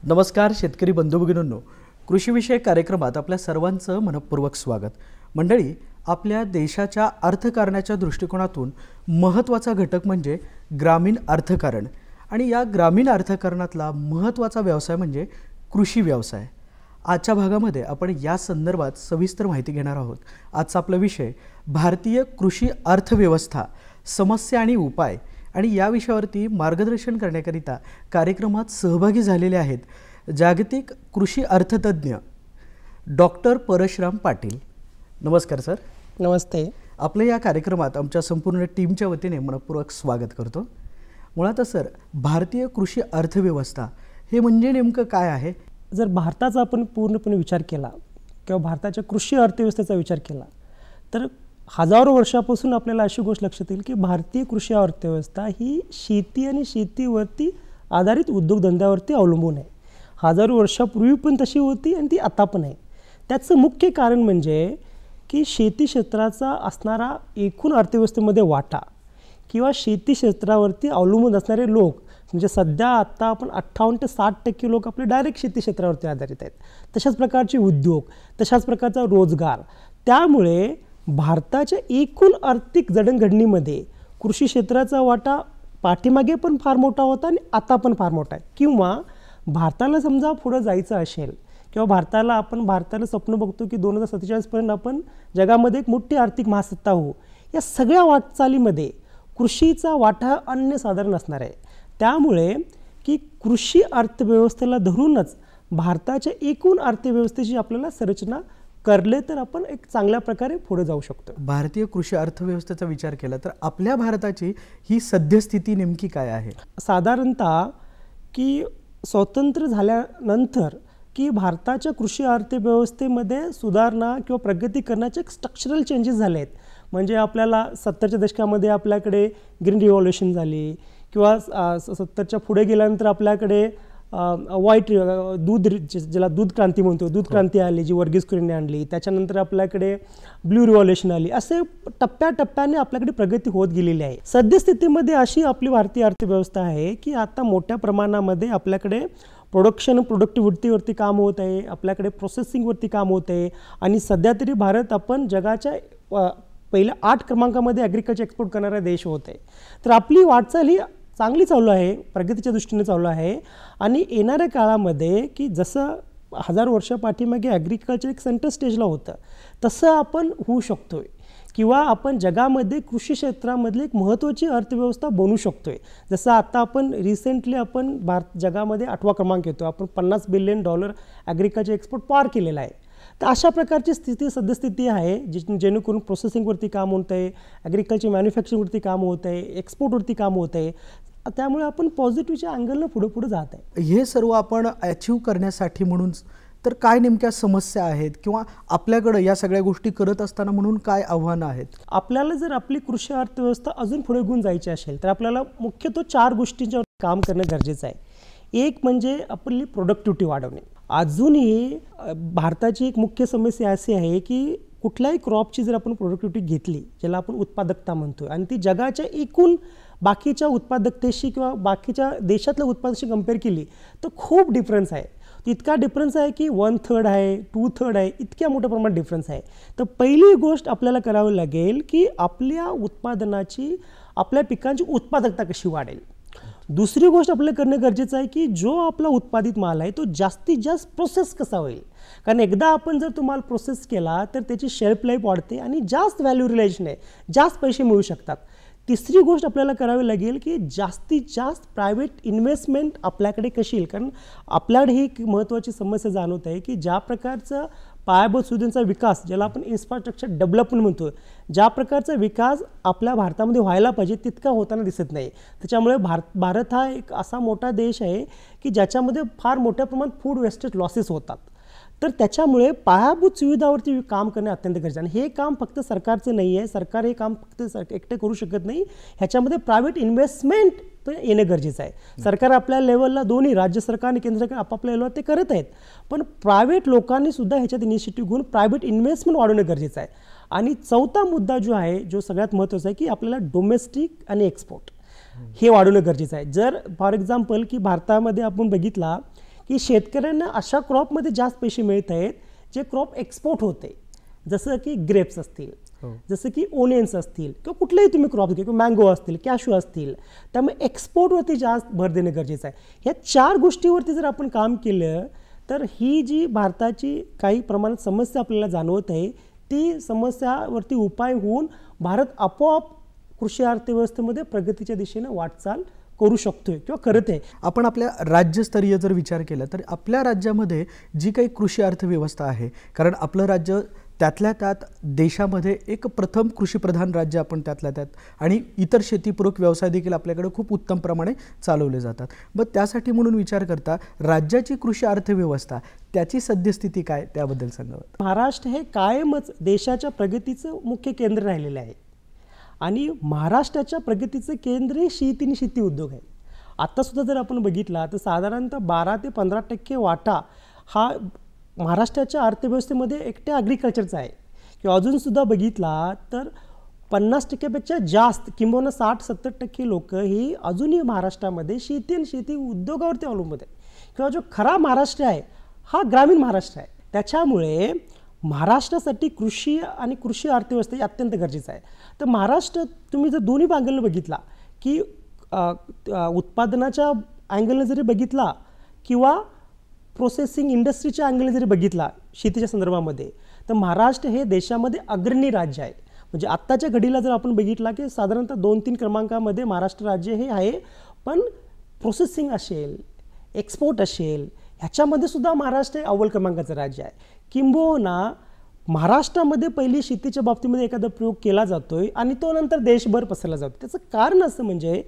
नमस्कार शेतकरी बंधू भगिनींनो, कृषीविषयक कार्यक्रमात आपल्या सर्वांचं मनपूर्वक स्वागत। मंडळी, आपल्या देशाच्या अर्थकारणाच्या दृष्टिकोनातून महत्त्वाचा घटक म्हणजे ग्रामीण अर्थकारण आणि या ग्रामीण अर्थकारणातला महत्त्वाचा व्यवसाय म्हणजे कृषी व्यवसाय। आजच्या भागामध्ये आपण या संदर्भात सविस्तर माहिती घेणार आहोत। आजचा आपला विषय भारतीय कृषी अर्थव्यवस्था, समस्या आणि उपाय आणि या विषयावरती मार्गदर्शन करण्याकरिता कार्यक्रमात सहभागी झालेले आहेत जागतिक कृषी अर्थतज्ञ डॉक्टर परशुराम पाटील। नमस्कार सर। नमस्ते। आपल्या या कार्यक्रमात आमच्या संपूर्ण टीमच्या वतीने मनपूर्वक स्वागत करतो। मुळात सर, भारतीय कृषी अर्थव्यवस्था हे म्हणजे नेमकं काय आहे? जर भारताचा आपण पूर्णपणे विचार केला किंवा भारताच्या कृषी अर्थव्यवस्थेचा विचार केला तर हजारो वर्षापासून आपल्याला अशी गोष्ट लक्षात येईल की भारतीय कृषी अर्थव्यवस्था ही शेती आणि शेतीवरती आधारित उद्योगधंद्यावरती अवलंबून आहे। हजारो वर्षापूर्वी पण तशी होती आणि ती आता पण आहे। त्याचं मुख्य कारण म्हणजे की शेती क्षेत्राचा असणारा एकूण अर्थव्यवस्थेमध्ये वाटा किंवा शेती क्षेत्रावरती अवलंबून असणारे लोक, म्हणजे सध्या आता आपण 58 ते 60% लोक आपले डायरेक्ट शेती क्षेत्रावरती आधारित आहेत। तशाच प्रकारचे उद्योग, तशाच प्रकारचा रोजगार, त्यामुळे भारताच्या एकूण आर्थिक जडणघडणीमध्ये कृषी क्षेत्राचा वाटा पाठीमागे पण फार मोठा होता आणि आता पण फार मोठा आहे। किंवा भारताला समजा पुढे जायचं असेल किंवा भारताला स्वप्न बघतो की 2047 पर्यंत आपण जगामध्ये एक मोठी आर्थिक महासत्ता होऊ, या सगळ्या वाटचालीमध्ये कृषीचा वाटा अन्यसाधारण असणार आहे। त्यामुळे की कृषी अर्थव्यवस्थेला धरूनच भारताच्या एकूण अर्थव्यवस्थेची आपल्याला संरचना करले तर आपण एक चांगल्या प्रकारे पुढे जाऊ शकतो। भारतीय कृषी अर्थव्यवस्थेचा विचार केला तर आपल्या भारताची ही सद्यस्थिती नेमकी काय आहे? साधारणतः की स्वातंत्र्य झाल्यानंतर की भारताच्या कृषी अर्थव्यवस्थेमध्ये सुधारणा किंवा प्रगती करण्याचे स्ट्रक्चरल चेंजेस झाले आहेत। म्हणजे आपल्याला 70च्या दशकामध्ये आपल्याकडे ग्रीन रिव्हॉल्यूशन झाली किंवा 70च्या पुढे गेल्यानंतर आपल्याकडे व्हाईट दूध, ज्याला दूध क्रांती म्हणतो, दूध क्रांती आली जी वर्गीस कुरियनने आणली। त्याच्यानंतर आपल्याकडे ब्ल्यू रिव्हॉल्यूशन आली। असे टप्प्याटप्प्याने आपल्याकडे प्रगती होत गेलेली आहे। सद्यस्थितीमध्ये अशी आपली भारतीय अर्थव्यवस्था आहे की आता मोठ्या प्रमाणामध्ये आपल्याकडे प्रोडक्शन प्रोडक्टिव्हिटीवरती काम होत आहे, आपल्याकडे प्रोसेसिंगवरती काम होत आहे आणि सध्या तरी भारत आपण जगाच्या पहिल्या 8 क्रमांकामध्ये ॲग्रिकल्चर एक्सपोर्ट करणारा देश होत आहे। तर आपली वाटचाल ही चांगली चालू आहे, प्रगतीच्या दृष्टीने चालू आहे आणि येणाऱ्या काळामध्ये की जसं हजारो वर्षापाठीमागे ॲग्रिकल्चर एक सेंटर स्टेजला होतं तसं आपण होऊ शकतोय किंवा आपण जगामध्ये कृषी क्षेत्रामधली एक महत्त्वाची अर्थव्यवस्था बनवू शकतोय। जसं आता आपण रिसेंटली आपण जगामध्ये 8वा क्रमांक येतो, आपण $50 बिलियन ॲग्रिकल्चर एक्सपोर्ट पार केलेला आहे। तर अशा प्रकारची सद्यस्थिती आहे जेणेकरून प्रोसेसिंगवरती काम होत आहे, ॲग्रिकल्चर मॅन्युफॅक्चरिंगवरती काम होत आहे, एक्सपोर्टवरती काम होत आहे। त्यामुळे आपण पॉझिटिव्हच्या अँगलनं पुढे जात आहे। हे सर्व आपण अचीव करण्यासाठी म्हणून तर काय नेमक्या समस्या आहेत किंवा आपल्याकडे या सगळ्या गोष्टी करत असताना म्हणून काय आव्हानं आहेत? आपल्याला जर आपली कृषी अर्थव्यवस्था अजून पुढे घेऊन जायची असेल तर आपल्याला मुख्यतः 4 गोष्टींच्यावर काम करणं गरजेचं आहे। एक म्हणजे आपली प्रोडक्टिव्हिटी वाढवणे। अजूनही भारताची एक मुख्य समस्या अशी आहे की कुठल्याही क्रॉपची जर आपण प्रोडक्टिव्हिटी घेतली, ज्याला आपण उत्पादकता म्हणतो, आणि ती जगाच्या एकूण बाकीच्या उत्पादकतेशी किंवा बाकीच्या देशातल्या उत्पादनाशी कंपेअर केली तर खूप डिफरन्स आहे। इतका डिफरन्स आहे की 1/3 आहे, 2/3 आहे, इतक्या मोठ्या प्रमाणात डिफरन्स आहे। तर पहिली गोष्ट आपल्याला करावी लागेल की आपल्या उत्पादनाची, आपल्या पिकांची उत्पादकता कशी वाढेल। दुसरी गोष्ट आपल्याला करणं गरजेचं आहे की जो आपला उत्पादित माल आहे तो जास्तीत जास्त प्रोसेस कसा होईल, कारण एकदा आपण जर तो माल प्रोसेस केला तर त्याची शेल्फ लाईफ वाढते आणि जास्त व्हॅल्यू रिलेशन आहे, जास्त पैसे मिळू शकतात। तिसरी गोष्ट आपल्याला करावी लागेल की जास्तीत जास्त प्रायव्हेट इन्व्हेस्टमेंट आपल्याकडे कशी येईल, कारण आपल्याकडे ही एक महत्त्वाची समस्या जाणवत आहे की ज्या प्रकारचं पायाभूत सुविधांचा विकास, ज्याला आपण इन्फ्रास्ट्रक्चर डेव्हलपमेंट म्हणतो, ज्या प्रकारचा विकास आपल्या भारतामध्ये व्हायला पाहिजे तितका होताना दिसत नाही. त्याच्यामुळे भारत हा एक असा मोठा देश आहे की ज्याच्यामध्ये फार मोठ्या प्रमाणात फूड वेस्टेज लॉसेस होतात. तर त्याच्यामुळे पायाभूत सुविधावरती काम करणे अत्यंत गरजेचं आहे. आणि हे काम फक्त सरकारचं नाही आहे, सरकार हे काम फक्त एकटे करू शकत नाही, ह्याच्यामध्ये प्रायव्हेट इन्व्हेस्टमेंट येणं गरजेचं आहे. सरकार आपल्या लेवलला, दोन्ही राज्य सरकार आणि केंद्र सरकार आपापल्या लेवलवर ते करत आहेत, पण प्रायव्हेट लोकांनी सुद्धा ह्याच्यात इनिशिएटिव्ह घेऊन प्रायव्हेट इन्व्हेस्टमेंट वाढवणं गरजेचं आहे. आणि चौथा मुद्दा जो आहे, जो सगळ्यात महत्त्वाचा आहे, की आपल्याला डोमेस्टिक आणि एक्सपोर्ट हे वाढवणं गरजेचं आहे. जर फॉर एक्झाम्पल की भारतामध्ये आपण बघितला की शेतकऱ्यांना अशा क्रॉपमध्ये जास्त पैसे मिळत आहेत जे क्रॉप एक्सपोर्ट होते, जसं की ग्रेप्स असतील, जसं की ओनियन्स असतील, किंवा कुठलेही तुम्ही क्रॉप किंवा मँगो असतील, कॅशू असतील. त्यामुळे एक्सपोर्टवरती जास्त भर देणं गरजेचं आहे. ह्या 4 गोष्टीवरती जर आपण काम केलं तर ही जी भारताची काही प्रमाणात समस्या आपल्याला जाणवत आहे, ती समस्यावरती उपाय होऊन भारत आपोआप कृषी अर्थव्यवस्थेमध्ये प्रगतीच्या दिशेने वाटचाल करू शकतोय किंवा करत आहे. आपण आपल्या राज्यस्तरीय जर विचार केला तर आपल्या राज्यामध्ये जी काही कृषी अर्थव्यवस्था आहे, कारण आपलं राज्य त्यातल्या त्यात देशामध्ये एक प्रथम कृषीप्रधान राज्य आपण त्यातल्या त्यात, आणि इतर शेतीपूरक व्यवसाय देखील आपल्याकडे खूप उत्तम प्रमाणे चालवले जातात. मग त्यासाठी म्हणून विचार करता राज्याची कृषी अर्थव्यवस्था, त्याची सद्यस्थिती काय, त्याबद्दल सांगावं. महाराष्ट्र हे कायमच देशाच्या प्रगतीचं मुख्य केंद्र राहिलेलं आहे आणि महाराष्ट्राच्या प्रगतीचं केंद्र हे शेती आणि शेती उद्योग आहे. आत्तासुद्धा जर आपण बघितला तर साधारणतः 12 ते 15% वाटा हा महाराष्ट्राच्या अर्थव्यवस्थेमध्ये एकट्या ॲग्रिकल्चरचा आहे. किंवा अजूनसुद्धा बघितला तर 50%पेक्षा जास्त, किंबहुना 60-70% लोक ही अजूनही महाराष्ट्रामध्ये शेती आणि शेती उद्योगावरती अवलंबून आहे. किंवा जो खरा महाराष्ट्र आहे हा ग्रामीण महाराष्ट्र आहे. त्याच्यामुळे महाराष्ट्रासाठी कृषी आणि कृषी अर्थव्यवस्था ही अत्यंत गरजेचं आहे. तर महाराष्ट्र तुम्ही जर दोन्ही बांगलनं बघितला की उत्पादनाच्या अँगलनं जरी बघितला किंवा प्रोसेसिंग इंडस्ट्रीच्या अँगलने जरी बघितला शेतीच्या संदर्भामध्ये, तर महाराष्ट्र हे देशामध्ये अग्रणी राज्य आहे. म्हणजे आत्ताच्या घडीला जर आपण बघितला की साधारणतः 2-3 क्रमांकामध्ये महाराष्ट्र राज्य हे आहे, पण प्रोसेसिंग असेल, एक्सपोर्ट असेल, ह्याच्यामध्ये सुद्धा महाराष्ट्र हे अव्वल क्रमांकाचं राज्य आहे. किंबहुना महाराष्ट्रामध्ये पहिली शेतीच्या बाबतीमध्ये एखादा प्रयोग केला जातोय आणि तो नंतर देशभर पसरला जातो. त्याचं कारण असं म्हणजे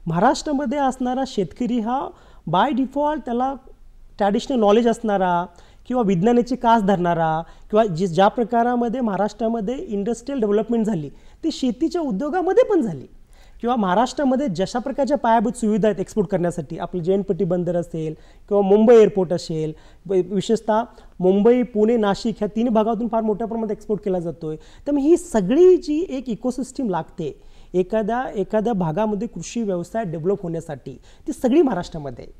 महाराष्ट्रामध्ये असणारा शेतकरी हा बाय डिफॉल्ट त्याला ट्रॅडिशनल नॉलेज असणारा किंवा विज्ञानाची कास धरणारा, किंवा ज्या प्रकारामध्ये महाराष्ट्रामध्ये इंडस्ट्रियल डेव्हलपमेंट झाली ती शेतीच्या उद्योगामध्ये पण झाली. किंवा महाराष्ट्रामध्ये जशा प्रकारच्या पायाभूत सुविधा आहेत एक्सपोर्ट करण्यासाठी, आपलं जैनपट्टी बंदर असेल किंवा मुंबई एअरपोर्ट असेल, विशेषतः मुंबई, पुणे, नाशिक ह्या 3 भागातून फार मोठ्या प्रमाणात एक्सपोर्ट केला जातो आहे. त्यामुळे ही सगळी जी एक इकोसिस्टीम लागते एखाद्या भागामध्ये कृषी व्यवसाय डेव्हलप होण्यासाठी, ती सगळी महाराष्ट्रामध्ये आहे.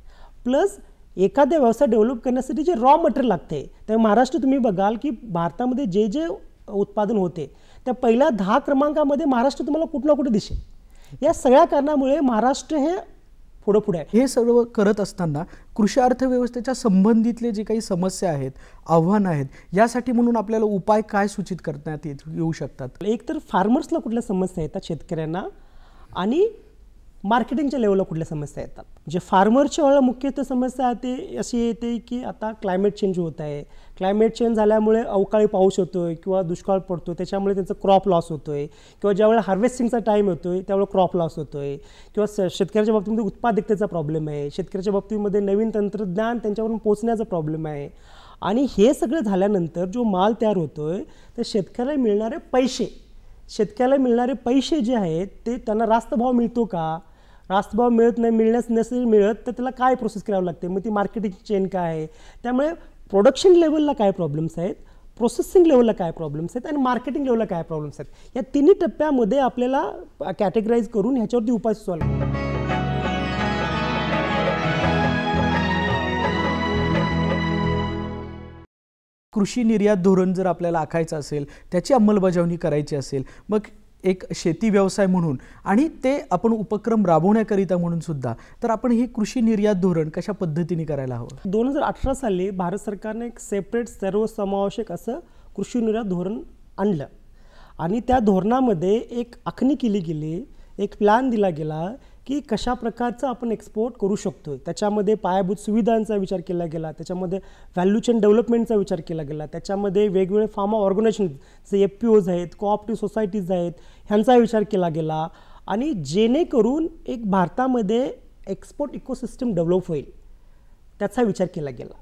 प्लस एखाद्या व्यवसाय डेव्हलप करण्यासाठी जे रॉ मटेरियल लागते, तर महाराष्ट्र तुम्ही बघाल की भारतामध्ये जे जे उत्पादन होते त्या पहिल्या 10 क्रमांकामध्ये महाराष्ट्र तुम्हाला कुठं ना कुठे दिसेल. या सगळ्या कारणामुळे महाराष्ट्र हे पुढे आहे. हे सर्व करत असताना कृषी अर्थव्यवस्थेच्या संबंधितले जे काही समस्या आहेत, आव्हानं आहेत, यासाठी म्हणून आपल्याला उपाय काय सूचित करण्यात येऊ शकतात. एक तर फार्मर्सला कुठल्या समस्या येतात शेतकऱ्यांना, आणि मार्केटिंगच्या लेवलला कुठल्या समस्या येतात. जे फार्मरच्या वेळेला मुख्यतः समस्या ते अशी येते की आता क्लायमेट चेंज होत आहे. क्लायमेट चेंज झाल्यामुळे अवकाळी पाऊस होतोय किंवा दुष्काळ पडतो, त्याच्यामुळे त्यांचं क्रॉप लॉस होतोय. किंवा ज्यावेळेला हार्वेस्टिंगचा टाईम होतोय त्यावेळेला क्रॉप लॉस होतोय. किंवा शेतकऱ्याच्या बाबतीमध्ये उत्पादकतेचा प्रॉब्लेम आहे, शेतकऱ्याच्या बाबतीमध्ये नवीन तंत्रज्ञान त्यांच्यावरून पोहोचण्याचा प्रॉब्लेम आहे. आणि हे सगळं झाल्यानंतर जो माल तयार होतोय तर शेतकऱ्याला मिळणारे पैसे जे आहेत ते त्यांना रास्त भाव मिळतो का, रास्त भाव नसेल मिळत तर त्याला काय प्रोसेस करावं लागते, मग ती मार्केटिंग चेन काय आहे. त्यामुळे प्रोडक्शन लेवलला काय प्रॉब्लेम्स आहेत, प्रोसेसिंग लेवलला काय प्रॉब्लेम्स आहेत आणि मार्केटिंग लेवलला काय प्रॉब्लेम्स आहेत, या तिन्ही टप्प्यामध्ये आपल्याला कॅटेगराईज करून ह्याच्यावरती उपाय सुचवायला. कृषी निर्यात धोरण जर आपल्याला आखायचं असेल, त्याची अंमलबजावणी करायची असेल, मग एक शेती व्यवसाय म्हणून आणि ते आपण उपक्रम राबवण्याकरिता म्हणून सुद्धा, तर आपण ही कृषी निर्यात धोरण कशा पद्धतीने करायला हवं. 2018 साली भारत सरकारने एक सेपरेट सर्वसमावेशक असं कृषी निर्यात धोरण आणलं आणि त्या धोरणामध्ये एक आखणी केली गेली, एक प्लॅन दिला गेला की कशा प्रकारचं आपण एक्सपोर्ट करू शकतो. त्याच्यामध्ये पायाभूत सुविधांचा विचार केला गेला, त्याच्यामध्ये व्हॅल्यू चेन डेव्हलपमेंटचा विचार केला गेला, त्याच्यामध्ये वेगवेगळे फार्मा ऑर्गनायझेशन जे FPOज आहेत, कोऑपरेटिव्ह सोसायटीज आहेत, ह्यांचा विचार केला गेला. आणि जेणेकरून एक भारतामध्ये एक्सपोर्ट इकोसिस्टम डेव्हलप होईल त्याचा विचार केला गेला.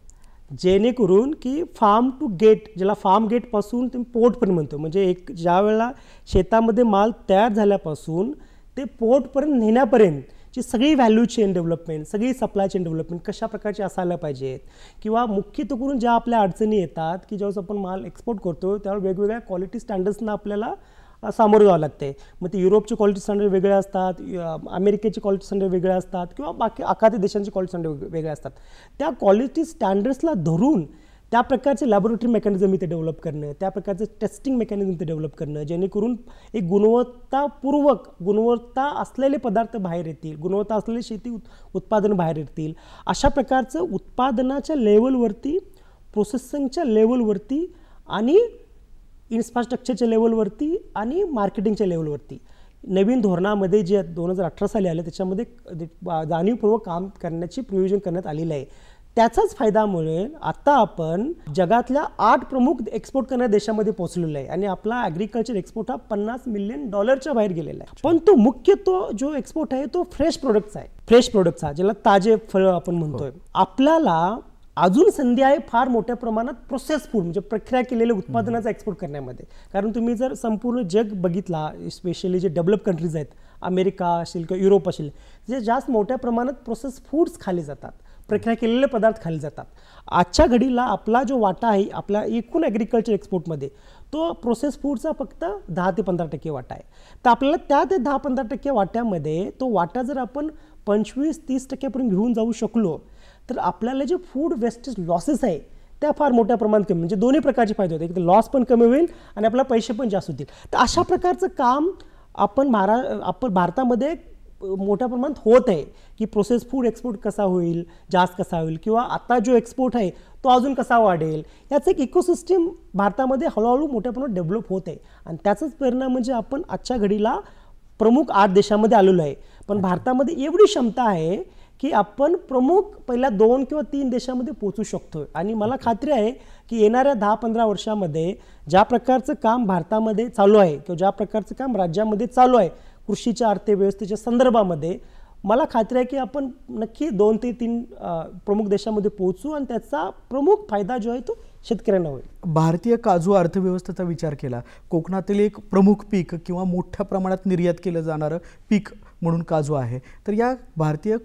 जेणेकरून की फार्म टू गेट, ज्याला फार्म गेटपासून तुम्ही पोर्टपर्यंत म्हणतो, म्हणजे एक ज्या वेळेला शेतामध्ये माल तयार झाल्यापासून ते पोर्टपर्यंत नेण्यापर्यंतची सगळी व्हॅल्यू चेन डेव्हलपमेंट, सगळी सप्लाय चेन डेव्हलपमेंट कशा प्रकारची असायला पाहिजेत. किंवा मुख्यत्व करून ज्या आपल्या अडचणी येतात की ज्यावेळेस आपण माल एक्सपोर्ट करतो त्यावेळेस वेगवेगळ्या क्वालिटी स्टँडर्ड्सना आपल्याला सामोरं जावं लागते. मग ते युरोपचे क्वालिटी स्टँडर्ड वेगळे असतात, अमेरिकेचे क्वालिटी स्टँडर्ड वेगळे असतात, किंवा बाकी आखाती देशांचे क्वालिटी स्टँडर्ड वेगळे असतात. त्या क्वालिटी स्टँडर्ड्सला धरून त्या प्रकारचे लॅबोरेटरी मेकॅनिझम इथे डेव्हलप करणं, त्या प्रकारचे टेस्टिंग मेकॅनिझम इथे डेव्हलप करणं, जेणेकरून एक गुणवत्ता असलेले पदार्थ बाहेर येतील, गुणवत्ता असलेले शेती उत्पादन बाहेर येतील. अशा प्रकारचं उत्पादनाच्या लेवलवरती, प्रोसेसिंगच्या लेवलवरती आणि इन्फ्रास्ट्रक्चरच्या लेवलवरती आणि मार्केटिंगच्या लेवलवरती नवीन धोरणामध्ये जे 2018 साली आले त्याच्यामध्ये जाणीवपूर्वक काम करण्याची प्रयोजन करण्यात आलेलं आहे. त्याचाच फायदा मिळेल आता आपण जगातल्या 8 प्रमुख एक्सपोर्ट करणाऱ्या देशामध्ये पोहोचलेलो आहे आणि आपला ॲग्रिकल्चर एक्सपोर्ट हा $50 मिलियन बाहेर गेलेला आहे. पण तो मुख्य जो एक्सपोर्ट आहे तो फ्रेश प्रोडक्ट्स आहे. फ्रेश प्रोडक्ट्स ज्याला ताजे फळं आपण म्हणतोय. आपल्याला अजून संधी आहे फार मोठ्या प्रमाणात प्रोसेस फूड म्हणजे प्रक्रिया केलेल्या उत्पादनाचा एक्सपोर्ट करण्यामध्ये. कारण तुम्ही जर संपूर्ण जग बघितला, स्पेशली जे डेव्हलप कंट्रीज आहेत, अमेरिका असेल किंवा युरोप असेल, जे जास्त मोठ्या प्रमाणात प्रोसेस फूड्स खाल्ले जातात, प्रक्रिया केलेले पदार्थ खाल्ले जातात. आजच्या घडीला आपला जो वाटा आहे आपल्या एकूण ॲग्रिकल्चर एक्सपोर्टमध्ये तो प्रोसेस फूडचा फक्त 10 ते 15% वाटा आहे. तर आपल्याला त्या ते 10-15% वाट्यामध्ये तो वाटा जर आपण 25-30% पर्यंत घेऊन जाऊ शकलो तर आपल्याला जे फूड वेस्टेज लॉसेस आहे त्या फार मोठ्या प्रमाणात कमी, म्हणजे दोन्ही प्रकारचे फायदे होते. एक तर लॉस पण कमी होईल आणि आपल्याला पैसे पण जास्त होतील. तर अशा प्रकारचं काम आपण भारतामध्ये मोठ्या प्रमाणात होत आहे की प्रोसेस फूड एक्सपोर्ट कसा होईल, जास्त कसा होईल, किंवा आता जो एक्सपोर्ट आहे तो अजून कसा वाढेल, याचं एक इकोसिस्टम भारतामध्ये हळूहळू मोठ्या प्रमाणात डेव्हलप होत आहे. आणि त्याचाच परिणाम म्हणजे आपण आजच्या घडीला प्रमुख 8 देशामध्ये आलेलो आहे. पण भारतामध्ये एवढी क्षमता आहे की आपण प्रमुख पहिल्या 2 किंवा 3 देशामध्ये पोहोचू शकतो. आणि मला खात्री आहे की येणाऱ्या 10-15 वर्षामध्ये ज्या प्रकारचं काम भारतामध्ये चालू आहे किंवा ज्या प्रकारचं काम राज्यामध्ये चालू आहे कृषीच्या अर्थव्यवस्थेच्या संदर्भामध्ये, मला खात्री आहे की आपण नक्की 2 ते 3 प्रमुख देशामध्ये पोहोचू आणि त्याचा प्रमुख फायदा जो आहे तो शेतकऱ्यांना होईल. भारतीय काजू अर्थव्यवस्थेचा विचार केला, कोकणातील एक प्रमुख पीक किंवा मोठ्या प्रमाणात निर्यात केलं जाणारं पीक म्हणून काजू आहे. तर या भारतीय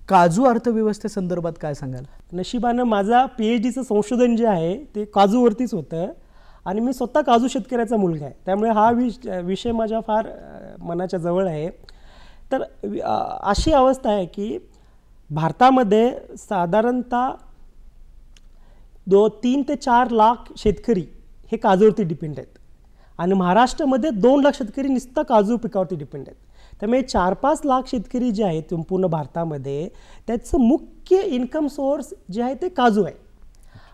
काजू अर्थव्यवस्थेसंदर्भात काय सांगाल? नशिबानं माझा PhDचं संशोधन जे आहे ते काजूवरतीच होतं आणि मी स्वतः काजू शेतकऱ्याचा मुलगा आहे, त्यामुळे हा विषय माझ्या फार मनाच्या जवळ आहे. तर अशी अवस्था आहे की भारतामध्ये साधारणतः 3 ते 4 लाख शेतकरी हे काजूवरती डिपेंड आहेत आणि महाराष्ट्रामध्ये 2 लाख शेतकरी नुसतं काजू पिकावरती डिपेंड आहेत. त्यामुळे 4-5 लाख शेतकरी जे आहेत संपूर्ण भारतामध्ये त्याचं मुख्य इन्कम सोर्स जे आहे ते काजू आहे.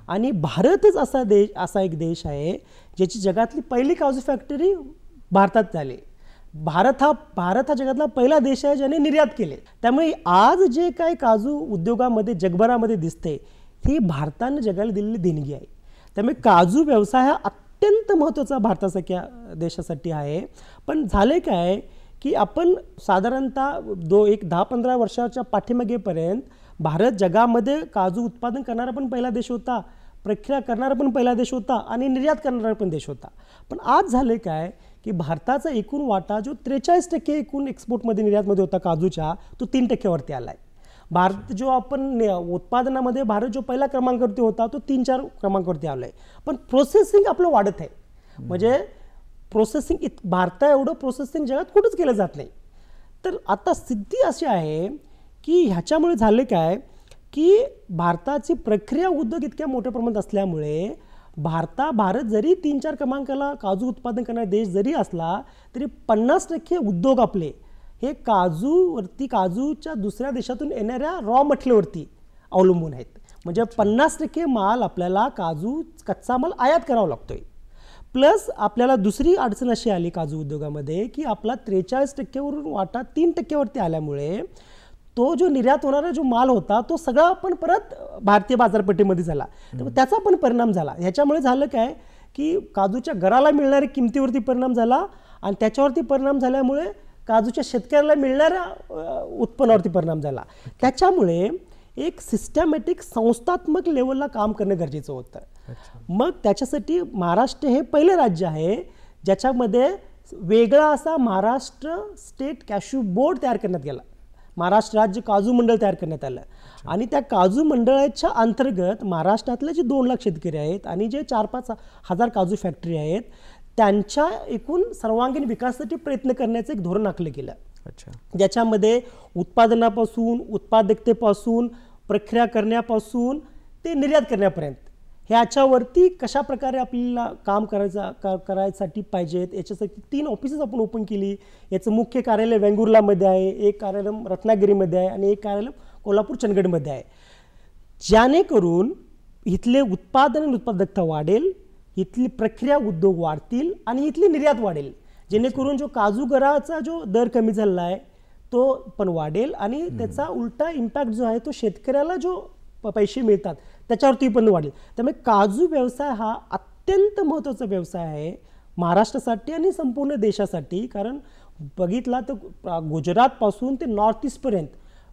आणि भारतच असा एक देश आहे ज्याची जगातली पहिली काजू फॅक्टरी भारतात झाली. भारत हा जगातला पहिला देश आहे ज्याने निर्यात केले. त्यामुळे आज जे काही काजू उद्योगामध्ये जगभरामध्ये दिसते ही भारताने जगाला दिलेली देणगी आहे. त्यामुळे काजू व्यवसाय हा अत्यंत महत्त्वाचा भारतासारख्या देशासाठी आहे. पण झाले काय की आपण साधारणतः 10-15 वर्षाच्या पाठीमागेपर्यंत भारत जगामध्ये काजू उत्पादन करणारा पण पहिला देश होता, प्रक्रिया करणारा पण पहिला देश होता आणि निर्यात करणारा पण देश होता. पण आज झाले काय की भारताचा एकूण वाटा जो 43% एकूण एक्सपोर्टमध्ये निर्यातमध्ये होता काजूच्या, तो 3% वरती आला आहे. भारत जो आपण उत्पादनामध्ये भारत जो पहिला क्रमांकावरती होता तो 3-4 क्रमांकावरती आला आहे. पण प्रोसेसिंग आपलं वाढत आहे. म्हणजे प्रोसेसिंग भारता एवढं प्रोसेसिंग जगात कुठंच केलं जात नाही. तर आता स्थिती अशी आहे की ह्याच्यामुळे झाले काय की भारताची प्रक्रिया उद्योग इतक्या मोठ्या प्रमाणात असल्यामुळे भारत जरी 3-4 क्रमांकाला काजू उत्पादन करणारा देश जरी असला तरी 50% उद्योग आपले हे काजूच्या दुसऱ्या देशातून येणाऱ्या रॉ मटेरियलवरती अवलंबून आहेत. म्हणजे 50% माल आपल्याला कच्चा माल आयात करावा लागतोय. प्लस आपल्याला दुसरी अडचण अशी आली काजू उद्योगामध्ये की आपला 43% वाटा 3% आल्यामुळे तो जो निर्यात होणारा जो माल होता तो सगळा पण परत भारतीय बाजारपेठेमध्ये झाला. तर त्याचा पण परिणाम झाला. ह्याच्यामुळे झालं काय की काजूच्या गराला मिळणाऱ्या किमतीवरती परिणाम झाला आणि त्याच्यावरती परिणाम झाल्यामुळे काजूच्या शेतकऱ्याला मिळणाऱ्या उत्पन्नावरती परिणाम झाला. त्याच्यामुळे एक सिस्टमॅटिक संस्थात्मक लेवलला काम करणं गरजेचं होतं. मग त्याच्यासाठी महाराष्ट्र हे पहिलं राज्य आहे ज्याच्यामध्ये वेगळा असा महाराष्ट्र स्टेट कॅश्यू बोर्ड तयार करण्यात गेला. महाराष्ट्र राज्य काजू मंडळ तयार करण्यात आलं आणि त्या काजू मंडळाच्या अंतर्गत महाराष्ट्रातले जे 2 लाख शेतकरी आहेत आणि जे 4-5 हजार काजू फॅक्टरी आहेत त्यांच्या एकूण सर्वांगीण विकासासाठी प्रयत्न करण्याचं एक धोरण आखलं गेलं. ज्याच्यामध्ये उत्पादनापासून उत्पादकतेपासून प्रक्रिया करण्यापासून ते निर्यात करण्यापर्यंत ह्याच्यावरती कशा प्रकारे आपल्याला काम करायसाठी पाहिजेत याच्यासाठी 3 ऑफिसेस आपण ओपन केली. याचं मुख्य कार्यालय वेंगुर्लामध्ये आहे, एक कार्यालय रत्नागिरीमध्ये आहे आणि एक कार्यालय कोल्हापूर चंदगडमध्ये आहे. जेणेकरून इथले उत्पादन आणि उत्पादकता वाढेल, इथली प्रक्रिया उद्योग वाढतील आणि इथली निर्यात वाढेल. जेणेकरून जो काजू गराचा जो दर कमी झाला आहे तो पण वाढेल आणि त्याचा उलटा इम्पॅक्ट जो आहे तो शेतकऱ्याला जो पैसे मिळतात त्याच्यावरती पण वाढेल. त्यामुळे काजू व्यवसाय हा अत्यंत महत्त्वाचा व्यवसाय आहे महाराष्ट्रासाठी आणि संपूर्ण देशासाठी. कारण बघितला तर गुजरातपासून ते नॉर्थ ईस्टपर्यंत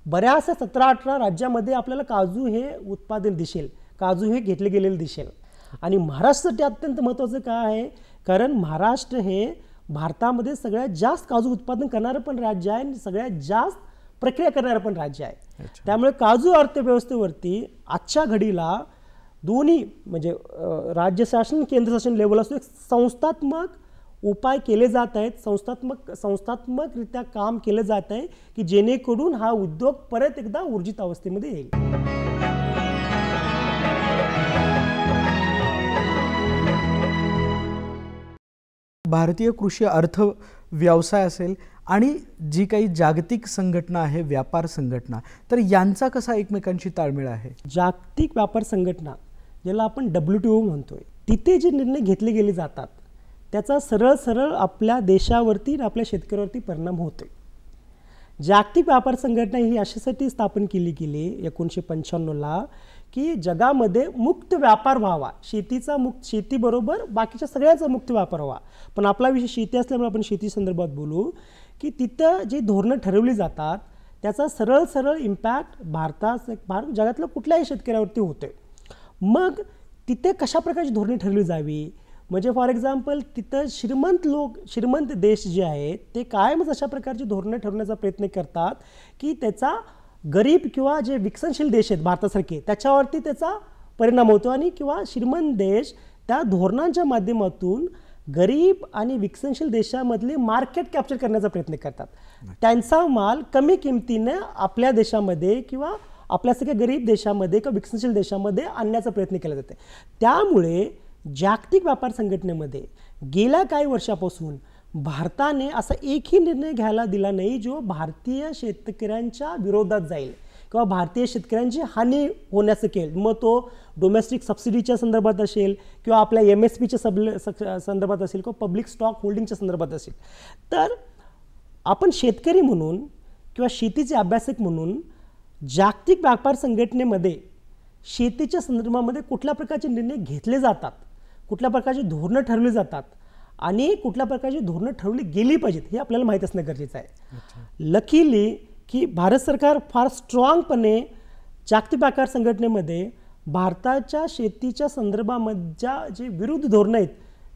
बऱ्याचशा 17-18 राज्यामध्ये आपल्याला काजू हे उत्पादन दिसेल, काजू हे घेतले गेलेले दिसेल. आणि महाराष्ट्रासाठी अत्यंत महत्त्वाचं काय आहे कारण महाराष्ट्र हे भारतामध्ये सगळ्यात जास्त काजू उत्पादन करणारं पण राज्य आहे आणि सगळ्यात जास्त प्रक्रिया करणारं पण राज्य आहे. त्यामुळे काजू अर्थव्यवस्थेवरती आजच्या घडीला दोन्ही म्हणजे राज्य शासन केंद्र शासन लेवल असतो एक संस्थात्मक उपाय केले जात आहेत, संस्थात्मकरित्या काम केलं जात आहे की जेणेकरून हा उद्योग परत एकदा ऊर्जित अवस्थेमध्ये येईल. भारतीय कृषी अर्थ व्यवसाय असेल आणि जी काही जागतिक संघटना आहे व्यापार संघटना तर यांचा कसा एकमेकांशी ताळमेळ आहे? जागतिक व्यापार संघटना ज्याला आपण WTO म्हणतोय तिथे जे निर्णय घेतले गेले जातात त्याचा सरळ आपल्या देशावरती आणि आपल्या शेतकऱ्यावरती परिणाम होतोय. जागतिक व्यापार संघटना ही अशासाठी स्थापन केली गेली 1995ला की जगामध्ये मुक्त व्यापार व्हावा. शेतीबरोबर बाकीच्या सगळ्यांचा मुक्त व्यापार व्हावा. पण आपला विषय शेती असल्यामुळे आपण शेती संदर्भात बोलू की तिथं जी धोरणं ठरवली जातात त्याचा सरळ इम्पॅक्ट जगातल्या कुठल्याही शेतकऱ्यावरती होतोय. मग तिथे कशा प्रकारची धोरणे ठरवली जावी म्हणजे फॉर एक्झाम्पल तिथं श्रीमंत देश जे आहेत ते कायमच अशा प्रकारची धोरणे ठरवण्याचा प्रयत्न करतात की त्याचा गरीब किंवा जे विकसनशील देश आहेत भारतासारखे त्याच्यावरती त्याचा परिणाम होतो आणि किंवा श्रीमंत देश त्या धोरणांच्या माध्यमातून गरीब आणि विकसनशील देशामधले मार्केट कॅप्चर करण्याचा प्रयत्न करतात. त्यांचा माल कमी किमतीने आपल्या देशामध्ये किंवा आपल्यासारख्या गरीब देशामध्ये किंवा विकसनशील देशामध्ये आणण्याचा प्रयत्न केला जातो. त्यामुळे जागतिक व्यापार संघटनेमध्ये गेल्या काही वर्षापासून भारताने असा एकही निर्णय घ्यायला दिला नाही जो भारतीय शेतकऱ्यांच्या विरोधात जाईल किंवा भारतीय शेतकऱ्यांची हानी होण्याचं केलं. मग तो डोमेस्टिक सबसिडीच्या संदर्भात असेल किंवा आपल्या MSPच्या संदर्भात असेल किंवा पब्लिक स्टॉक होल्डिंगच्या संदर्भात असेल. तर आपण शेतकरी म्हणून किंवा शेतीचे अभ्यासक म्हणून जागतिक व्यापार संघटनेमध्ये शेतीच्या संदर्भामध्ये कुठल्या प्रकारचे निर्णय घेतले जातात, कुठल्या प्रकारची धोरणं ठरवली जातात आणि कुठल्या प्रकारची धोरणं ठरवली गेली पाहिजेत हे आपल्याला माहीत असणं गरजेचं आहे. लकीली की भारत सरकार फार स्ट्रॉंगपणे जागतिक व्यापार संघटनेमध्ये भारताच्या शेतीच्या संदर्भामधल्या जे विरुद्ध धोरणं आहेत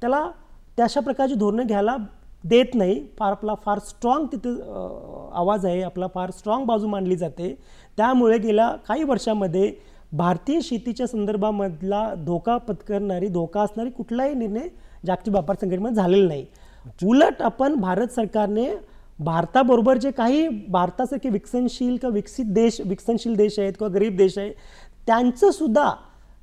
त्याला त्याशा प्रकारची धोरणं घ्यायला देत नाही. आपला फार स्ट्रॉंग तिथे आवाज आहे, आपला फार स्ट्रॉंग बाजू मांडली जाते. त्यामुळे गेल्या काही वर्षामध्ये भारतीय शेतीच्या संदर्भामधला धोका असणारी कुठलाही निर्णय जागतिक व्यापार संघटनेमध्ये झालेला नाही. उलट आपण भारत सरकारने भारताबरोबर जे काही भारतासारखे विकसनशील देश आहेत किंवा गरीब देश आहेत त्यांचं सुद्धा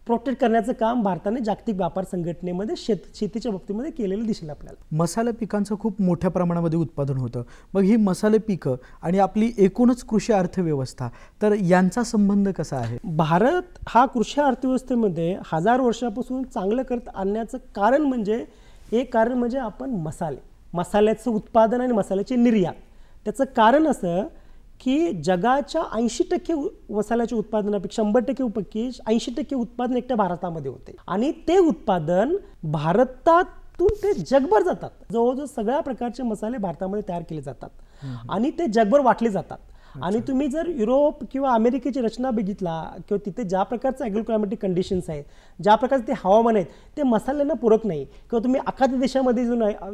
प्रोटेक्ट करण्याचं काम भारताने जागतिक व्यापार संघटनेमध्ये शेतीच्या बाबतीमध्ये केलेलं दिसेल आपल्याला. मसाला पिकांचं खूप मोठ्या प्रमाणामध्ये उत्पादन होतं. मग ही मसाले पिकं आणि आपली एकूणच कृषी अर्थव्यवस्था तर यांचा संबंध कसा आहे? भारत हा कृषी अर्थव्यवस्थेमध्ये 1000 वर्षापासून चांगलं करत आणण्याचं कारण म्हणजे एक कारण म्हणजे आपण मसाल्याचं उत्पादन आणि मसाल्याची निर्यात. त्याचं कारण असं की जगाच्या 80% मसाल्याच्या उत्पादनापेक्षा 100% 80% उत्पादन एकट्या भारतामध्ये होते आणि ते उत्पादन भारतातून ते जगभर जातात. जवळजवळ सगळ्या प्रकारचे मसाले भारतामध्ये तयार केले जातात आणि ते जगभर वाटले जातात. आणि तुम्ही जर युरोप किंवा अमेरिकेची रचना बघितला किंवा तिथे ज्या प्रकारचं ॲग्रोक्लायमॅटिक कंडिशन्स आहेत, ज्या प्रकारचे ते हवामान आहेत, ते मसाल्यांना पूरक नाही. किंवा तुम्ही एखाद्या देशामध्ये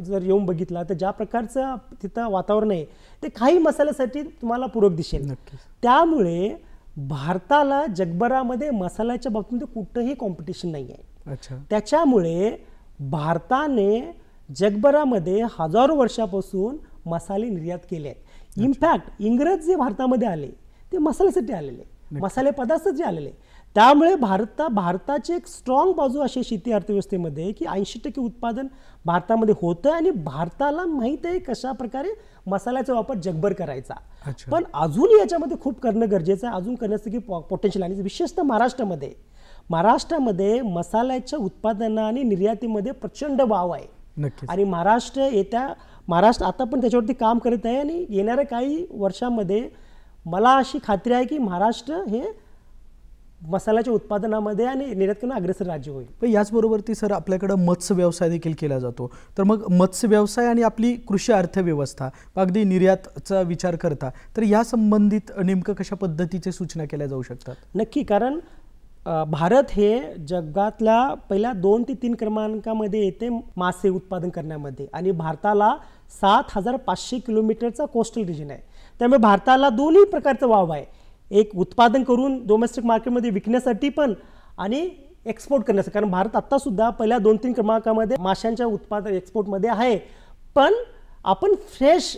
जर येऊन बघितला तर ज्या प्रकारचं तिथं वातावरण आहे ते काही मसाल्यासाठी तुम्हाला पूरक दिसेल. त्यामुळे भारताला जगभरामध्ये मसाल्याच्या बाबतीमध्ये कुठंही कॉम्पिटिशन नाही आहे. त्याच्यामुळे भारताने जगभरामध्ये हजारो वर्षापासून मसाले निर्यात केले आहेत. इनफॅक्ट इंग्रज जे भारतामध्ये आले ते मसाल्यासाठी आलेले, मसाले पदार्थ जे आलेले. त्यामुळे भारताची एक स्ट्रॉंग बाजू अशी शेती अर्थव्यवस्थेमध्ये की 80% उत्पादन भारतामध्ये होतं आणि भारताला माहीत आहे कशा प्रकारे मसाल्याचा वापर जगभर करायचा. पण अजून याच्यामध्ये खूप करणं गरजेचं आहे, अजून करण्यासाठी पोटेन्शियल आहे. विशेषतः महाराष्ट्रामध्ये मसाल्याच्या उत्पादना आणि निर्यातीमध्ये प्रचंड वाव आहे. आणि महाराष्ट्र आता पण त्याच्यावरती काम करत आहे आणि येणाऱ्या काही वर्षांमध्ये मला अशी खात्री आहे की महाराष्ट्र हे मसाल्याच्या उत्पादनामध्ये आणि निर्यात करून अग्रेसर राज्य होईल. पण याचबरोबर सर आपल्याकडे मत्स्य व्यवसाय देखील केला जातो. तर मग मत्स्य व्यवसाय आणि आपली कृषी अर्थव्यवस्था अगदी निर्यातचा विचार करता तर या संबंधित नेमकं कशा पद्धतीचे सूचना केल्या जाऊ शकतात? नक्की, कारण भारत हे जगातल्या पहिल्या 2 ते 3 क्रमांकामध्ये येते मासे उत्पादन करण्यामध्ये आणि भारताला 7,500 किलोमीटरचा कोस्टल रिजन आहे. त्यामुळे भारताला दोन्ही प्रकारचं वाव आहे, एक उत्पादन करून डोमेस्टिक मार्केटमध्ये विकण्यासाठी पण आणि एक्सपोर्ट करण्यासाठी. कारण भारत आत्तासुद्धा पहिल्या 2-3 क्रमांकामध्ये माशांच्या उत्पादन एक्सपोर्टमध्ये आहे. पण आपण फ्रेश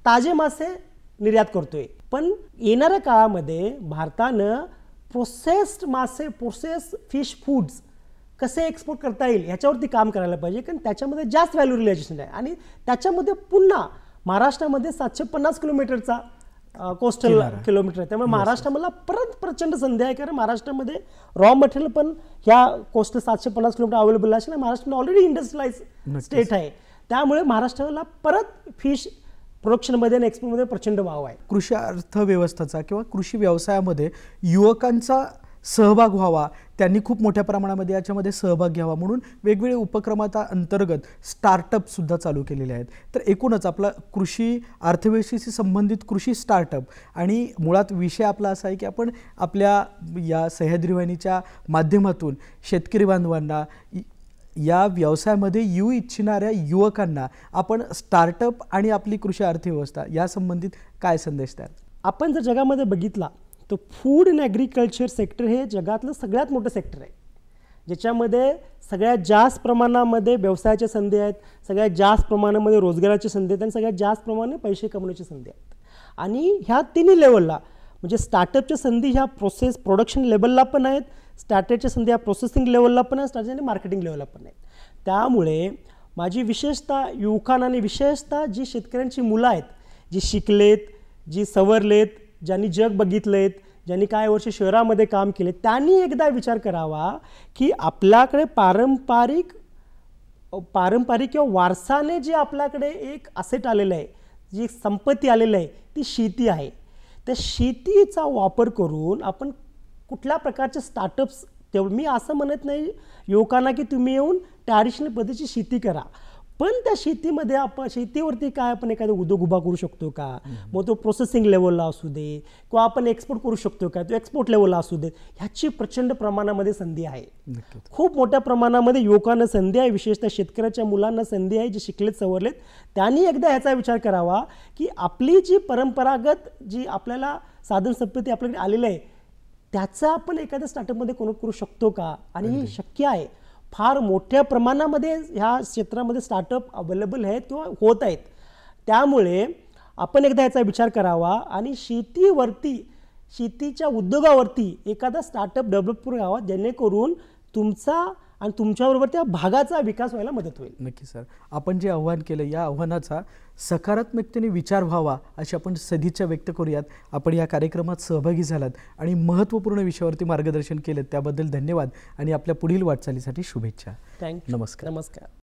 ताजे मासे निर्यात करतोय. पण येणाऱ्या काळामध्ये भारतानं प्रोसेस फिश फूड्स कसे एक्सपोर्ट करता येईल ह्याच्यावरती काम करायला पाहिजे. कारण त्याच्यामध्ये जास्त व्हॅल्यू रिलायझेशन आहे आणि त्याच्यामध्ये पुन्हा महाराष्ट्रामध्ये 750 किलोमीटरचा कोस्टल किलोमीटर आहे. त्यामुळे महाराष्ट्राला परत प्रचंड संधी आहे. कारण महाराष्ट्रामध्ये रॉ मटेरियल पण ह्या कोस्टल 750 किलोमीटर अवेलेबल असेल. महाराष्ट्र ऑलरेडी इंडस्ट्रियलाइज स्टेट आहे. त्यामुळे महाराष्ट्राला परत फिश प्रोडक्शनमध्ये आणि एक्सपोर्टमध्ये प्रचंड वाव आहे. कृषी अर्थव्यवस्थेचा किंवा कृषी व्यवसायामध्ये युवकांचा सहभाग व्हावा, त्यांनी खूप मोठ्या प्रमाणामध्ये याच्यामध्ये सहभाग घ्यावा म्हणून वेगवेगळे उपक्रमाच्या अंतर्गत स्टार्टअप सुद्धा चालू केलेले आहेत. तर एकूणच आपला कृषी अर्थव्यवस्थेशी संबंधित कृषी स्टार्टअप आणि मुळात विषय आपला असा आहे की आपण आपल्या या सह्याद्री वाहिनीच्या माध्यमातून शेतकरी बांधवांना या व्यवसायामध्ये येऊ इच्छिणाऱ्या युवकांना आपण स्टार्टअप आणि आपली कृषी अर्थव्यवस्था या संबंधित काय संदेश द्याल? आपण जर जगामध्ये बघितला तर फूड अँड ॲग्रिकल्चर सेक्टर हे जगातलं सगळ्यात मोठं सेक्टर आहे, ज्याच्यामध्ये सगळ्यात जास्त प्रमाणामध्ये व्यवसायाच्या संधी आहेत, सगळ्यात जास्त प्रमाणामध्ये रोजगाराची संधी आहेत आणि सगळ्यात जास्त प्रमाणात पैसे कमवण्याची संधी आहेत. आणि ह्या तिन्ही लेवलला म्हणजे स्टार्टअपच्या संधी ह्या प्रोडक्शन लेवलला पण आहेत, स्टार्टअपच्या संधी ह्या प्रोसेसिंग लेवलला पण आहेत, स्टार्टअप आणि मार्केटिंग लेवलला पण आहेत. त्यामुळे माझी विशेषतः युवकांना आणि विशेषतः जी शेतकऱ्यांची मुलं आहेत, जी शिकलेत, जी सवरलेत, ज्यांनी जग बघितलेत, ज्यांनी काही वर्ष शहरामध्ये काम केले, त्यांनी एकदा विचार करावा की आपल्याकडे पारंपरिक किंवा वारसाने जे आपल्याकडे एक असेट आलेलं आहे, जी संपत्ती आलेली आहे ती शेती आहे. त्या शेतीचा वापर करून आपण कुठल्या प्रकारचे स्टार्टअप्स मी असं म्हणत नाही युवकांना की तुम्ही येऊन ट्रॅडिशनल पद्धतीची शेती करा, पण त्या शेतीमध्ये आपण शेतीवरती काय आपण एखादा उद्योग उभा करू शकतो का, मग तो प्रोसेसिंग लेवलला असू दे किंवा आपण एक्सपोर्ट करू शकतो का, तो एक्सपोर्ट लेवलला असू दे, ह्याची प्रचंड प्रमाणामध्ये संधी आहे. खूप मोठ्या प्रमाणामध्ये युवकांना संधी आहे, विशेषतः शेतकऱ्याच्या मुलांना संधी आहे, जे शिकलेत सवरलेत. त्यांनी एकदा ह्याचा विचार करावा की आपली जी परंपरागत जी आपल्याला साधन संपत्ती आपल्याकडे आलेली आहे त्याचा आपण एखाद्या स्टार्टअपमध्ये कन्वर्ट करू शकतो का. आणि हे शक्य आहे. फार मोठ्या प्रमाणामध्ये ह्या क्षेत्रामध्ये स्टार्टअप अवेलेबल आहेत किंवा होत आहेत. त्यामुळे आपण एकदा याचा विचार करावा आणि शेतीच्या उद्योगावरती एखादा स्टार्टअप डेव्हलप करावा, जेणेकरून तुमचा आणि तुमच्याबरोबर त्या भागाचा विकास व्हायला मदत होईल. नक्की सर, आपण जे आव्हान केलं या आव्हानाचा सकारात्मकतेने विचार व्हावा अशी आपण सदिच्छा व्यक्त करूयात. आपण या कार्यक्रमात सहभागी झालात आणि महत्त्वपूर्ण विषयावरती मार्गदर्शन केलं त्याबद्दल धन्यवाद आणि आपल्या पुढील वाटचालीसाठी शुभेच्छा. थँक्यू. नमस्कार. नमस्कार.